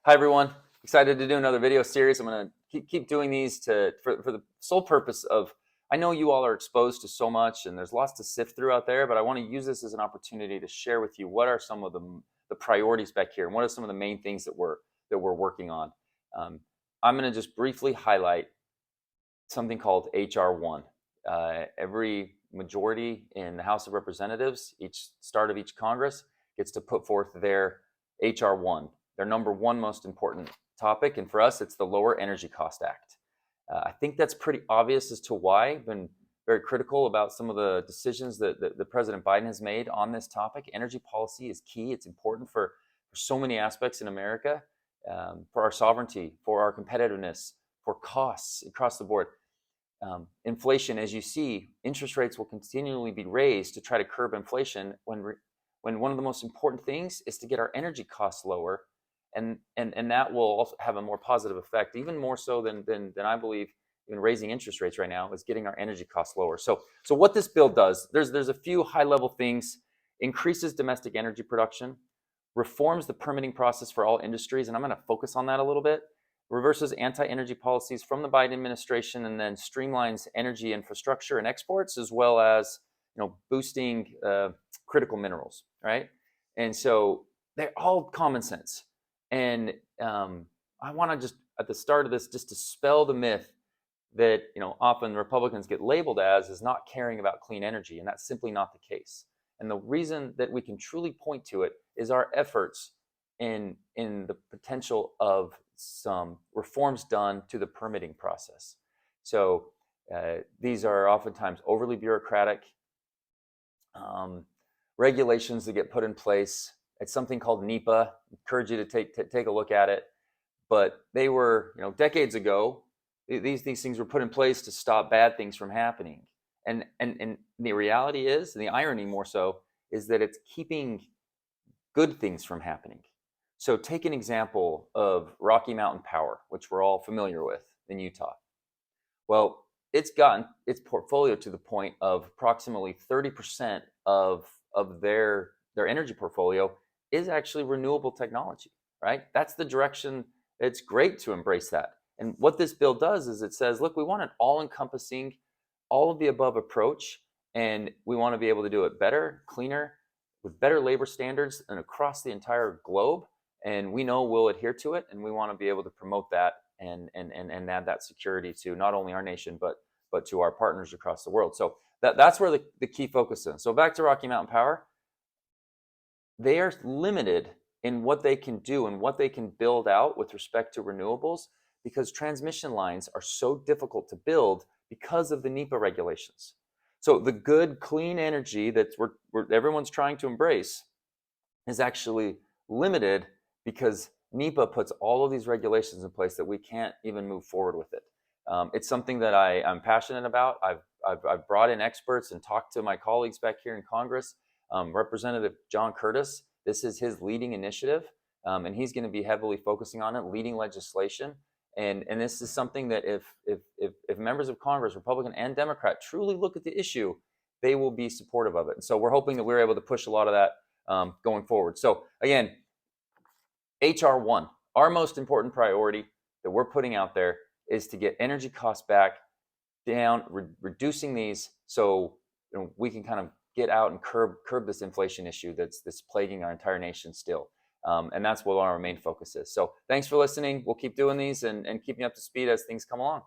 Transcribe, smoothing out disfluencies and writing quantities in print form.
Hi everyone, excited to do another video series. I'm going to keep doing these for the sole purpose of, I know you all are exposed to so much and there's lots to sift through out there, but I want to use this as an opportunity to share with you what are some of the priorities back here and what are some of the main things that we're working on. I'm going to just briefly highlight something called HR1. Every majority in the House of Representatives, each start of each Congress, gets to put forth their HR1, their number one most important topic. And for us, it's the Lower Energy Cost Act. I think that's pretty obvious as to why. I've been very critical about some of the decisions that President Biden has made on this topic. Energy policy is key. It's important for so many aspects in America, for our sovereignty, for our competitiveness, for costs across the board. Inflation, as you see, interest rates will continually be raised to try to curb inflation when one of the most important things is to get our energy costs lower, and that will also have a more positive effect, even more so than I believe even raising interest rates right now, is getting our energy costs lower. So what this bill does, there's a few high level things: increases domestic energy production, reforms the permitting process for all industries, and I'm going to focus on that a little bit, reverses anti-energy policies from the Biden administration, and then streamlines energy infrastructure and exports, as well as boosting critical minerals, right? And so they're all common sense. And I want to just at the start of this just dispel the myth that often Republicans get labeled as not caring about clean energy, and that's simply not the case. And the reason that we can truly point to it is our efforts in the potential of some reforms done to the permitting process. So these are oftentimes overly bureaucratic regulations that get put in place. It's something called NEPA. I encourage you to take a look at it. But they were, decades ago, these things were put in place to stop bad things from happening. And the reality is, and the irony more so, is that it's keeping good things from happening. So take an example of Rocky Mountain Power, which we're all familiar with in Utah. Well, it's gotten its portfolio to the point of approximately 30% of their energy portfolio is actually renewable technology, right? That's the direction. It's great to embrace that. And what this bill does is it says, look, we want an all-encompassing, all of the above approach, and we want to be able to do it better, cleaner, with better labor standards and across the entire globe. And we know we'll adhere to it, and we want to be able to promote that and add that security to not only our nation, but to our partners across the world. So that's where the key focus is. So back to Rocky Mountain Power. They are limited in what they can do and what they can build out with respect to renewables, because transmission lines are so difficult to build because of the NEPA regulations. So the good, clean energy that everyone's trying to embrace is actually limited because NEPA puts all of these regulations in place that we can't even move forward with it. It's something that I'm passionate about. I've brought in experts and talked to my colleagues back here in Congress. Representative John Curtis, this is his leading initiative, and he's going to be heavily focusing on it, leading legislation. And this is something that if members of Congress, Republican and Democrat, truly look at the issue, they will be supportive of it. And so we're hoping that we're able to push a lot of that going forward. So again, HR1, our most important priority that we're putting out there is to get energy costs back down, reducing these so we can kind of get out and curb this inflation issue that's plaguing our entire nation still. And that's what our main focus is. So thanks for listening. We'll keep doing these and keeping up to speed as things come along.